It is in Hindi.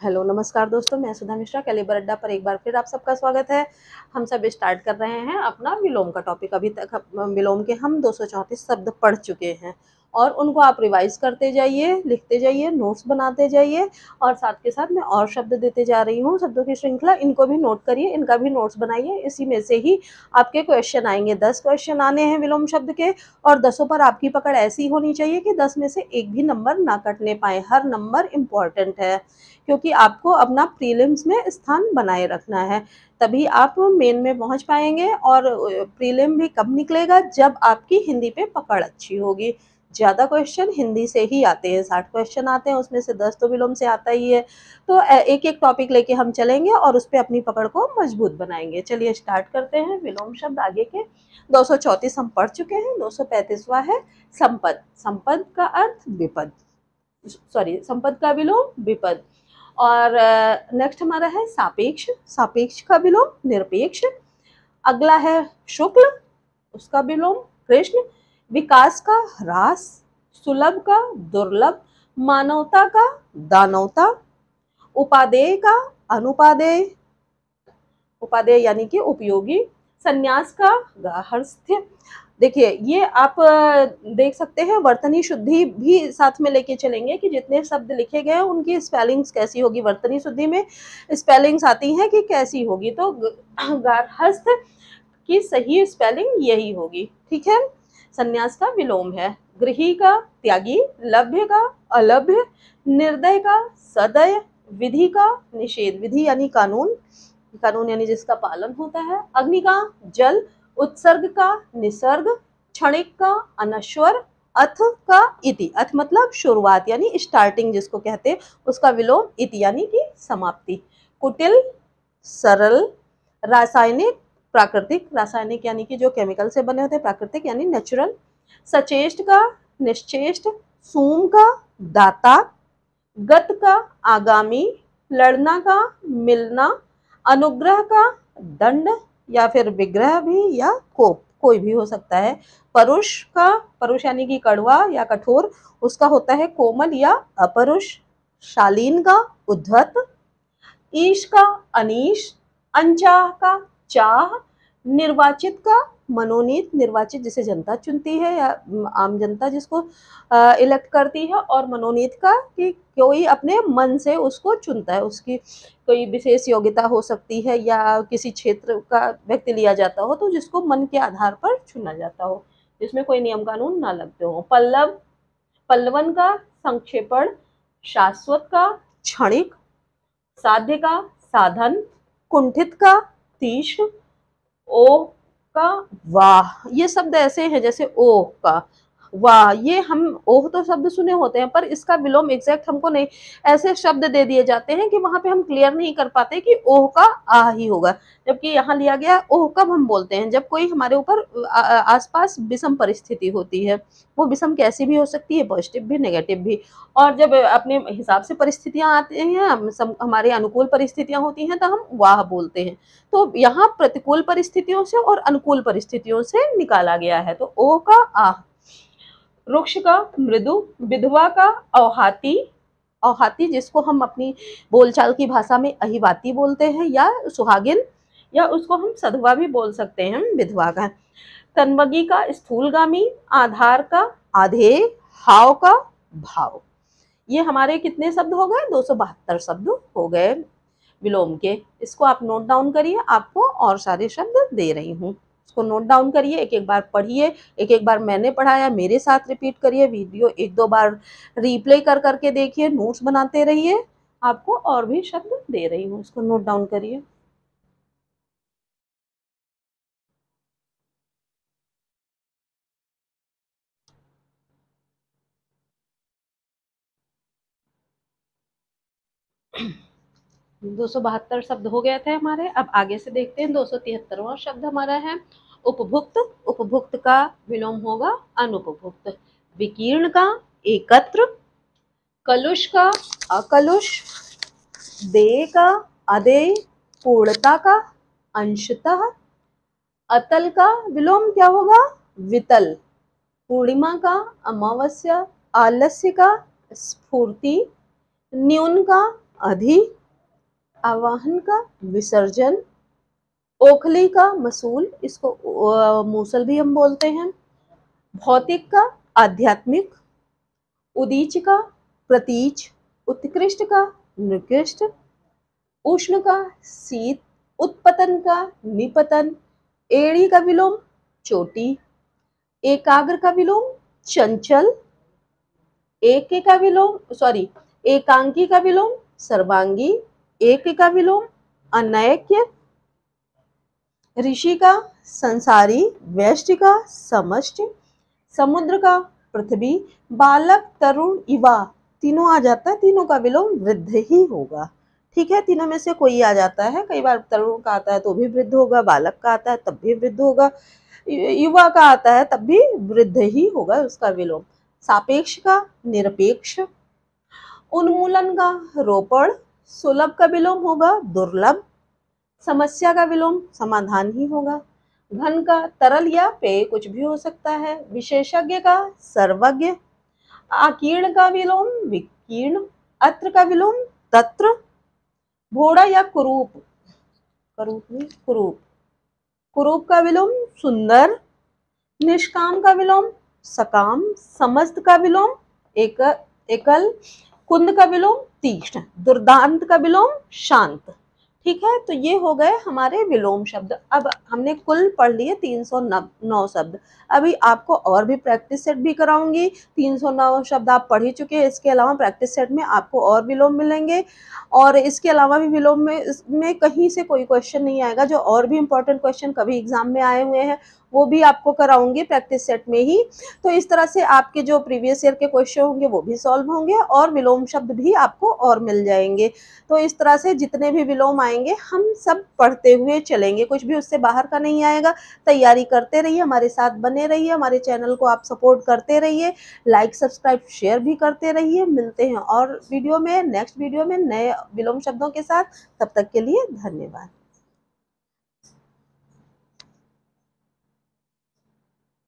हेलो नमस्कार दोस्तों, मैं सुधा मिश्रा कैलिबर अड्डा पर एक बार फिर आप सबका स्वागत है। हम सब स्टार्ट कर रहे हैं अपना विलोम का टॉपिक। अभी तक विलोम के हम 234 शब्द पढ़ चुके हैं और उनको आप रिवाइज करते जाइए, लिखते जाइए, नोट्स बनाते जाइए और साथ के साथ मैं और शब्द देते जा रही हूँ, शब्दों की श्रृंखला। इनको भी नोट करिए, इनका भी नोट्स बनाइए। इसी में से ही आपके क्वेश्चन आएंगे। 10 क्वेश्चन आने हैं विलोम शब्द के और 10 पर आपकी पकड़ ऐसी होनी चाहिए कि 10 में से एक भी नंबर ना कटने पाए। हर नंबर इम्पॉर्टेंट है क्योंकि आपको अपना प्रीलिम्स में स्थान बनाए रखना है, तभी आप मेन में पहुंच पाएंगे। और प्रीलिम भी कब निकलेगा? जब आपकी हिंदी पे पकड़ अच्छी होगी। ज़्यादा क्वेश्चन हिंदी से ही आते हैं, 60 क्वेश्चन आते हैं, उसमें से 10 तो विलोम से आता ही है। तो एक एक टॉपिक लेके हम चलेंगे और उस पर अपनी पकड़ को मजबूत बनाएंगे। चलिए स्टार्ट करते हैं। विलोम शब्द आगे के 234 हम पढ़ चुके हैं। 235वां है संपद। संपद का अर्थ विपद, सॉरी, संपद का विलोम विपद। और नेक्स्ट हमारा है सापेक्ष। सापेक्ष का विलोम निरपेक्ष। अगला है शुक्ल, उसका विलोम कृष्ण। विकास का ह्रास, सुलभ का दुर्लभ, मानवता का दानवता, उपादेय का अनुपादेय, उपादेय यानी कि उपयोगी, संन्यास का गार्हस्थ्य। देखिए ये आप देख सकते हैं, वर्तनी शुद्धि भी साथ में लेके चलेंगे कि जितने शब्द लिखे गए हैं उनकी स्पेलिंग्स कैसी होगी। वर्तनी शुद्धि में स्पेलिंग्स आती हैं कि कैसी होगी, तो गार्हस्थ की सही स्पेलिंग यही होगी। ठीक है। संन्यास का विलोम है गृही का त्यागी, लभ्य का अलभ्य, निर्दय का सदय, विधि का निषेध। विधि यानी कानून, कानून यानी जिसका पालन होता है। अग्नि का जल, उत्सर्ग का निसर्ग, क्षणिक का अनश्वर, अथ का इति। अथ मतलब शुरुआत यानी स्टार्टिंग जिसको कहते हैं, उसका विलोम इति यानी कि समाप्ति। कुटिल, सरल, रासायनिक, प्राकृतिक, रासायनिक यानी कि जो केमिकल से बने होते हैं, प्राकृतिक यानी नेचुरल, सचेष्ट का निश्चेष्ट, सूम का दाता, गत का आगामी, लड़ना का मिलना, अनुग्रह का दंड या फिर विग्रह भी या कोप, कोई भी हो सकता है। परुष का, परुष यानी कि कड़वा या कठोर, उसका होता है कोमल या अपरुष। शालीन का उद्धत, ईश का अनीश, अनचाह का चाह, निर्वाचित का मनोनीत, निर्वाचित जिसे जनता चुनती है या आम जनता जिसको इलेक्ट करती है, और मनोनीत का कि कोई अपने मन से उसको चुनता है, उसकी कोई विशेष योग्यता हो सकती है या किसी क्षेत्र का व्यक्ति लिया जाता हो तो जिसको मन के आधार पर चुना जाता हो, जिसमें कोई नियम कानून ना लगते हो। पल्लव, पल्लवन का संक्षेपण, शाश्वत का क्षणिक, साध्य का साधन, कुंठित का तीक्ष्ण, ओ का वाह। ये शब्द ऐसे हैं जैसे ओ का वाह, ये हम ओह तो शब्द सुने होते हैं पर इसका विलोम एग्जैक्ट हमको नहीं, ऐसे शब्द दे दिए जाते हैं कि वहां पे हम क्लियर नहीं कर पाते कि ओह का आह ही होगा, जबकि यहाँ लिया गया ओह कब हम बोलते हैं, जब कोई हमारे ऊपर आसपास विषम परिस्थिति होती है। वो विषम कैसी भी हो सकती है, पॉजिटिव भी नेगेटिव भी। और जब अपने हिसाब से परिस्थितियां आती हैं, हमारे अनुकूल परिस्थितियां होती हैं तो हम वाह बोलते हैं। तो यहाँ प्रतिकूल परिस्थितियों से और अनुकूल परिस्थितियों से निकाला गया है, तो ओ का आह। रुक्ष का मृदु, विधवा का औहाती, औहाती जिसको हम अपनी बोलचाल की भाषा में अहिवाती बोलते हैं, या सुहागिन, या उसको हम सधवा भी बोल सकते हैं, विधवा का। तन्मगी का स्थूलगामी, आधार का आधेय, हाव का भाव। ये हमारे कितने शब्द हो गए? 272 शब्द हो गए विलोम के। इसको आप नोट डाउन करिए, आपको और सारे शब्द दे रही हूँ, इसको नोट डाउन करिए, एक एक बार पढ़िए, एक एक बार मैंने पढ़ाया मेरे साथ रिपीट करिए, वीडियो एक दो बार रिप्ले कर करके देखिए, नोट्स बनाते रहिए। आपको और भी शब्द दे रही हूँ, इसको नोट डाउन करिए। दो सौ बहत्तर शब्द हो गए थे हमारे। अब आगे से देखते हैं। 273वां शब्द हमारा है उपभुक्त। उपभुक्त का विलोम होगा अनुपभुक्त। विकीर्ण का एकत्र, कलुष का अकलुष, देय का अदेय, पूर्णता का अंशतः, अतल का विलोम क्या होगा? वितल। पूर्णिमा का अमावस्या, आलस्य का स्फूर्ति, न्यून का अधि, आवाहन का विसर्जन, ओखली का मसूल, इसको मूसल भी हम बोलते हैं, भौतिक का आध्यात्मिक, उदीच का प्रतीच, उत्कृष्ट का निकृष्ट, उष्ण का शीत, उत्पतन का निपतन, एड़ी का विलोम चोटी, एकाग्र का विलोम चंचल, एकांकी का विलोम सर्वांगी, एक का विलोम अनैक्य, ऋषि का संसारी, व्यष्टि का समष्टि, समुद्र का पृथ्वी, बालक तरुण युवा, तीनों आ जाता है, तीनों का विलोम वृद्ध ही होगा। ठीक है, तीनों में से कोई आ जाता है, कई बार तरुण का आता है तो भी वृद्ध होगा, बालक का आता है तब भी वृद्ध होगा, युवा का आता है तब भी वृद्ध ही होगा उसका विलोम। सापेक्ष का निरपेक्ष, उन्मूलन का रोपण, सुलभ का विलोम होगा दुर्लभ, समस्या का विलोम समाधान ही होगा, घन का तरल या पेय कुछ भी हो सकता है, विशेषज्ञ का सर्वज्ञ, आकीर्ण का विलोम विकीर्ण, अत्र का विलोम तत्र, भोड़ा या कुरूप, कुरूप का विलोम सुंदर, निष्काम का विलोम सकाम, समस्त का विलोम एकल, कुंद का विलोम तीक्ष्ण, दुर्दांत का विलोम शांत। ठीक है, तो ये हो गए हमारे विलोम शब्द। अब हमने कुल पढ़ लिए 309 शब्द। अभी आपको और भी प्रैक्टिस सेट भी कराऊंगी। 309 शब्द आप पढ़ ही चुके हैं, इसके अलावा प्रैक्टिस सेट में आपको और विलोम मिलेंगे, और इसके अलावा भी विलोम में कहीं से कोई क्वेश्चन नहीं आएगा, जो और भी इंपॉर्टेंट क्वेश्चन कभी एग्जाम में आए हुए हैं वो भी आपको कराऊंगी प्रैक्टिस सेट में ही। तो इस तरह से आपके जो प्रीवियस ईयर के क्वेश्चन होंगे वो भी सॉल्व होंगे, और विलोम शब्द भी आपको और मिल जाएंगे। तो इस तरह से जितने भी विलोम आएंगे हम सब पढ़ते हुए चलेंगे, कुछ भी उससे बाहर का नहीं आएगा। तैयारी करते रहिए, हमारे साथ बने रहिए, हमारे चैनल को आप सपोर्ट करते रहिए, लाइक सब्सक्राइब शेयर भी करते रहिए। मिलते हैं और वीडियो में, नेक्स्ट वीडियो में नए विलोम शब्दों के साथ। तब तक के लिए धन्यवाद।